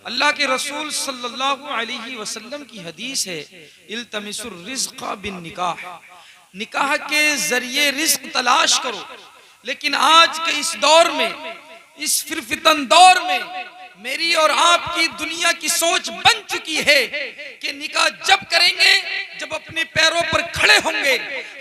अल्लाह के रसूल सल्लल्लाहु अलैहि वसल्लम की हदीस है, इल्तमिसुर रिज़्क़ बिन निकाह, निकाह के जरिए रिज्क तलाश करो। लेकिन आज के इस दौर में, इस फिरफितन दौर में मेरी और आपकी दुनिया की सोच बन चुकी है कि निकाह जब करेंगे जब अपने पैरों पर खड़े होंगे,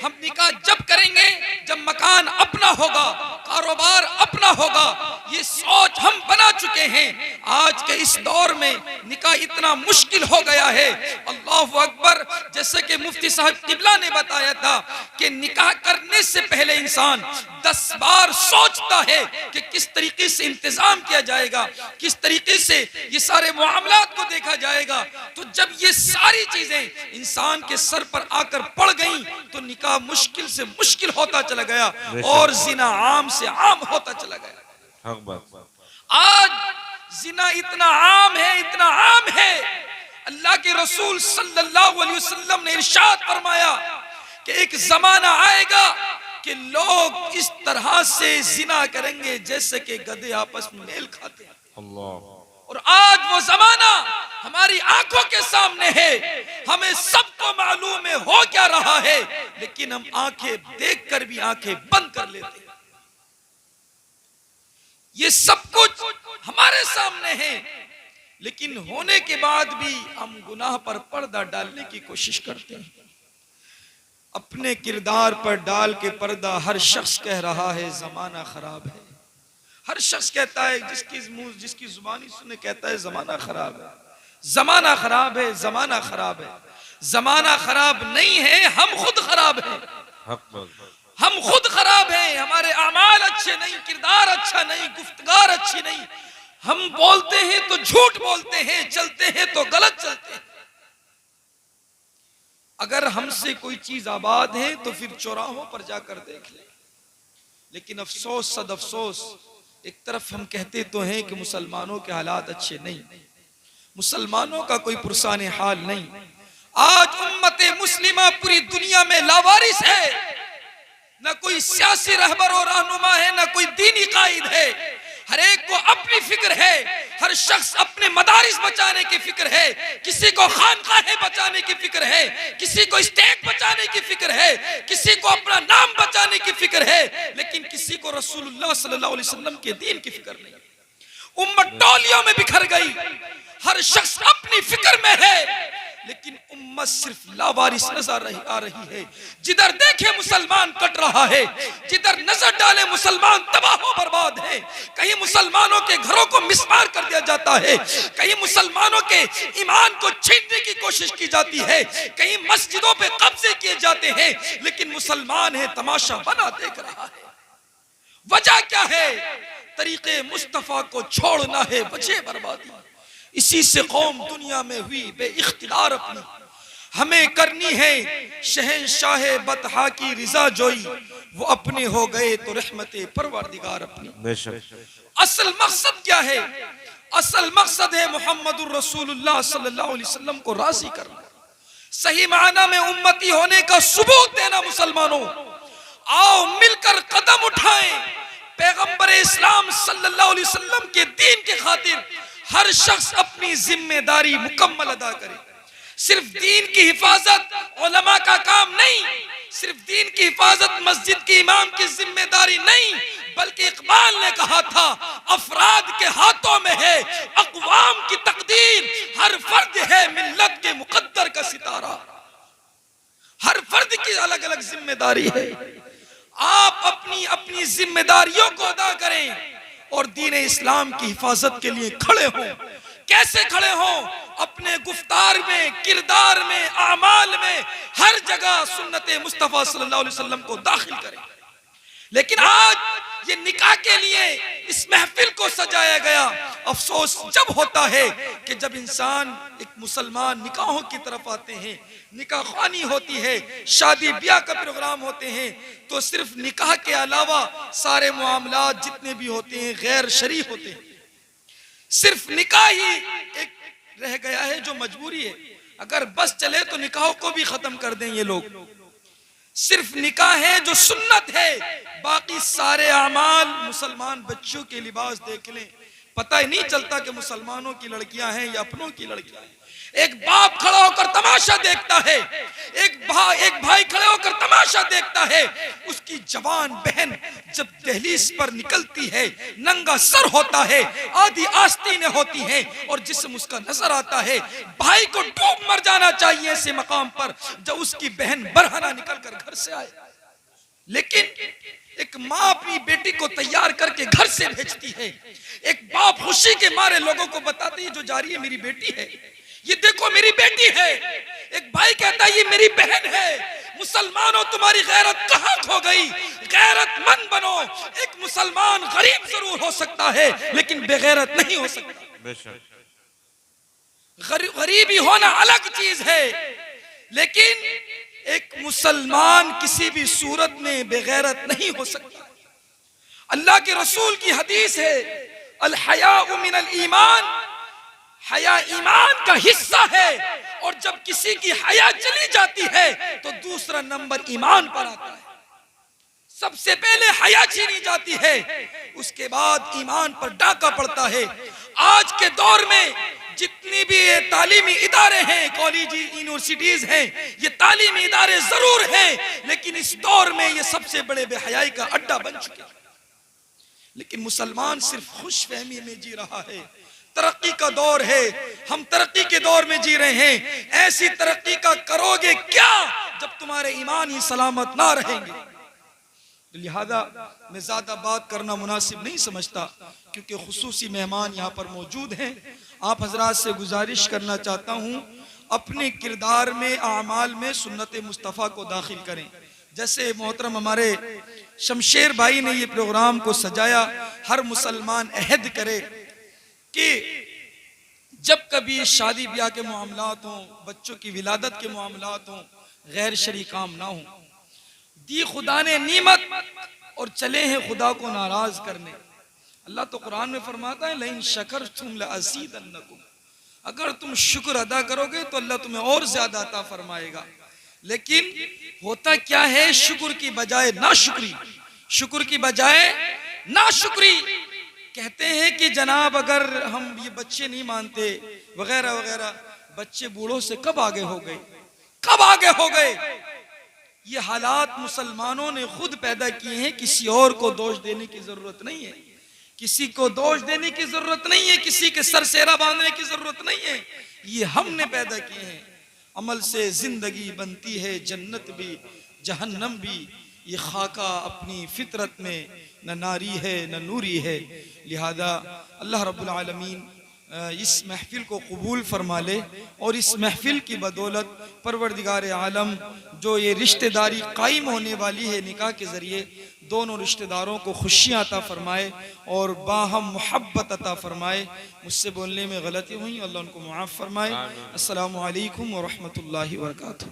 हम निकाह जब करेंगे जब मकान अपना होगा, कारोबार अपना होगा। ये सोच हम बना चुके हैं। आज के इस दौर में निकाह इतना मुश्किल हो गया है, अल्लाहु अकबर। जैसे कि मुफ्ती साहब किबला ने बताया था कि निकाह करने से पहले इंसान 10 बार सोचता है कि किस तरीके से इंतजाम किया जाएगा, किस तरीके से ये सारे मामलात को देखा जाएगा। तो जब ये सारी चीजें इंसान के सर पर आकर पड़ गईं तो निकाह मुश्किल से मुश्किल होता चला गया और जिना आम से आम होता चला गया। आज जिना इतना आम है, इतना आम है। अल्लाह के रसूल सल्लल्लाहु अलैहि वसल्लम ने इरशाद फरमाया कि एक जमाना आएगा कि लोग इस तरह से जिना करेंगे जैसे कि गधे आपस में मेल खाते हैं। और आज वो जमाना हमारी आंखों के सामने है, हमें सबको मालूम है हो क्या रहा है, लेकिन हम आंखें देखकर भी आंखें बंद कर लेते हैं। ये सब कुछ हमारे सामने है, लेकिन होने के बाद भी हम गुनाह पर पर्दा डालने की कोशिश करते हैं। अपने किरदार पर डाल के पर्दा हर शख्स कह रहा है जमाना खराब है। हर शख्स कहता है, जिसकी जुबानी सुने कहता है जमाना खराब है, जमाना खराब है, जमाना खराब है। जमाना खराब नहीं है, हम खुद खराब हैं। हम खुद खराब हैं, हमारे अमाल अच्छे नहीं, किरदार अच्छा नहीं, गुफ्तगार अच्छी नहीं। हम बोलते हैं तो झूठ बोलते हैं, चलते हैं तो गलत चलते हैं। अगर हमसे कोई चीज आबाद है तो फिर चौराहों पर जाकर देख ले। लेकिन अफसोस सद अफसोस, एक तरफ हम कहते तो हैं कि मुसलमानों के हालात अच्छे नहीं, मुसलमानों का कोई पुरसाने हाल नहीं। आज उम्मत मुस्लिमा पूरी दुनिया में लावारिस है, न कोई सियासी रहबर और रहनुमा है, न कोई दीनी कायद है। हर एक को अपनी फिक्र है, हर शख्स अपने मदारिस बचाने की फिक्र है, किसी को खानकाहें बचाने की फिक्र है, किसी को स्टेट बचाने की फिक्र है, किसी को अपना नाम बचाने की फिक्र है, लेकिन किसी को रसूलुल्लाह सल्लल्लाहु अलैहि वसल्लम के दीन की फिक्र नहीं। उम्मत टोलियों में बिखर गई, हर शख्स अपनी फिक्र में है, लेकिन उम्मत सिर्फ लावारिस नजर आ रही है। जिधर देखे मुसलमान कट रहा है, जिधर नजर डाले मुसलमान तबाह बर्बाद है। कहीं मुसलमानों के घरों को मिसमार कर दिया जाता है, कहीं मुसलमानों के ईमान को छीनने की कोशिश की जाती है, कहीं मस्जिदों पे कब्जे किए जाते हैं, लेकिन मुसलमान है तमाशा बना देख रहा है। वजह क्या है? तरीके मुस्तफा को छोड़ना है, वजह बर्बादी। इसी से कौम दुनिया में हुई बेइख्तियार अपनी। हमें करनी है शहंशाह बतहा की रिजा जोई, वो अपने हो गए तो रहमते परवरदिगार अपनी। असल मकसद क्या है? असल मकसद है मोहम्मदुर रसूलुल्लाह सल्लल्लाहु अलैहि वसल्लम को राजी करना, सही माना में उम्मती होने का सबूत देना। मुसलमानों आओ मिलकर कदम उठाएं, पैगंबर इस्लाम सल्लल्लाहु अलैहि वसल्लम के दीन के खातिर हर शख्स अपनी जिम्मेदारी मुकम्मल अदा करे। सिर्फ दीन की हिफाजत उलमा का काम नहीं, सिर्फ दीन की हिफाजत मस्जिद के इमाम की जिम्मेदारी नहीं, बल्कि इकबाल ने कहा था अफराद के हाथों में है अक़वाम की तकदीर, हर फर्द है मिल्लत के मुकद्दर का सितारा। हर फर्द की अलग अलग जिम्मेदारी है। आप अपनी अपनी जिम्मेदारियों को अदा करें और दीन इस्लाम की हिफाजत के लिए खड़े हों। कैसे खड़े हों? अपने गुफ्तार में, किरदार में, आमाल में, हर जगह सुन्नत मुस्तफा सल्लल्लाहु अलैहि वसल्लम को दाखिल करें। लेकिन आज ये निकाह के लिए इस महफिल को सजाया गया। अफसोस जब होता है कि जब इंसान एक मुसलमान निकाहों की तरफ आते हैं, निकाह ख़्वानी होती है, शादी ब्याह का प्रोग्राम होते हैं, तो सिर्फ निकाह के अलावा सारे मामलात जितने भी होते हैं गैर शरई होते हैं। सिर्फ निकाह ही एक रह गया है जो मजबूरी है। अगर बस चले तो निकाहों को भी खत्म कर दें ये लोग। सिर्फ निकाह है जो सुन्नत है, बाकी सारे अमाल, मुसलमान बच्चों के लिबास देख लें, पता ही नहीं चलता कि मुसलमानों की लड़कियां हैं या अपनों की लड़कियां हैं। एक बाप खड़ा होकर तमाशा देखता है, एक भाई खड़े होकर तमाशा देखता है। उसकी जवान बहन जब दहलीज पर निकलती है, नंगा सर होता है, आधी आस्तीनें होती हैं और जिस्म उसका नजर आता है। भाई को डूब मर जाना चाहिए ऐसे मकाम पर जब उसकी बहन बरहना निकलकर घर से आए। लेकिन एक माँ अपनी बेटी को तैयार करके घर से भेजती है। एक बाप खुशी के मारे लोगों को बताते हैं जो जा रही है मेरी बेटी है, ये देखो मेरी बेटी है। एक भाई कहता है ये मेरी बहन है। मुसलमानों तुम्हारी गैरत कहां खो गई? गैरतमंद बनो। एक मुसलमान गरीब जरूर हो सकता है लेकिन बेगैरत नहीं हो सकता। गरीबी होना अलग चीज है, लेकिन एक मुसलमान किसी भी सूरत में बेगैरत नहीं हो सकता। अल्लाह के रसूल की हदीस है, अल हयाउ मिनल ईमान, हया ईमान का हिस्सा है। और जब किसी की हया चली जाती है तो दूसरा नंबर ईमान पर आता है। सबसे पहले हया छीनी जाती है, उसके बाद ईमान पर डाका पड़ता है। आज के दौर में जितनी भी ये तालीमी इदारे हैं, कॉलेज यूनिवर्सिटीज हैं, ये तालीमी इदारे जरूर हैं, लेकिन इस दौर में ये सबसे बड़े बेहयाई का अड्डा बन चुके हैं। लेकिन मुसलमान सिर्फ खुश फहमी में जी रहा है। तरक्की का दौर है, हम तरक्की के दौर में जी रहे हैं। ऐसी तरक्की का करोगे क्या जब तुम्हारे ईमान ही सलामत ना रहेंगे? लिहाजा मैं ज्यादा बात करना मुनासिब नहीं समझता, क्योंकि खुसूसी मेहमान यहाँ पर मौजूद हैं। आप हजरात से गुजारिश करना चाहता हूँ, अपने किरदार में, आमाल में सुन्नत मुस्तफ़ा को दाखिल करें। जैसे मोहतरम हमारे शमशेर भाई ने ये प्रोग्राम को सजाया, हर मुसलमान अहद करे कि जब कभी शादी ब्याह के मामलात हों, बच्चों की विलादत के मामलात हों, गैर शरी काम ना हो। दी खुदा ने नीमत और चले हैं खुदा को नाराज करने। अल्लाह तो कुरान में फरमाता है, लइन शकरतुम लअज़ीदन्नकुम, अगर तुम शुक्र अदा करोगे तो अल्लाह तुम्हें और ज्यादा अता फरमाएगा। लेकिन होता क्या है, शुक्र की बजाय नाशुक्री, शुक्र की बजाय नाशुक्री। कहते हैं कि जनाब अगर हम ये बच्चे नहीं मानते वगैरह वगैरह, बच्चे बूढ़ों से कब आगे हो गए, कब आगे हो गए। ये हालात मुसलमानों ने खुद पैदा किए हैं, किसी और को दोष देने की जरूरत नहीं है, किसी को दोष देने की जरूरत नहीं है, किसी के सर सेरा बांधने की जरूरत नहीं है। ये हमने पैदा किए हैं। अमल से जिंदगी बनती है, जन्नत भी जहन्नम भी। ये खाका अपनी फितरत में न नारी है न नूरी है। लिहाजा अल्लाह रब्बुल आलमीन इस महफिल को कबूल फरमा ले और इस महफिल की बदौलत परवरदिगार आलम जो ये रिश्तेदारी कायम होने वाली है निकाह के ज़रिए, दोनों रिश्तेदारों को खुशियाँ अता फरमाए और बाहम मोहब्बत अता फरमाए। मुझसे बोलने में गलती हुई, अल्लाह उनको मुआफ़ फरमाए। अस्सलामु अलैकुम व रहमतुल्लाहि व बरकातुहू।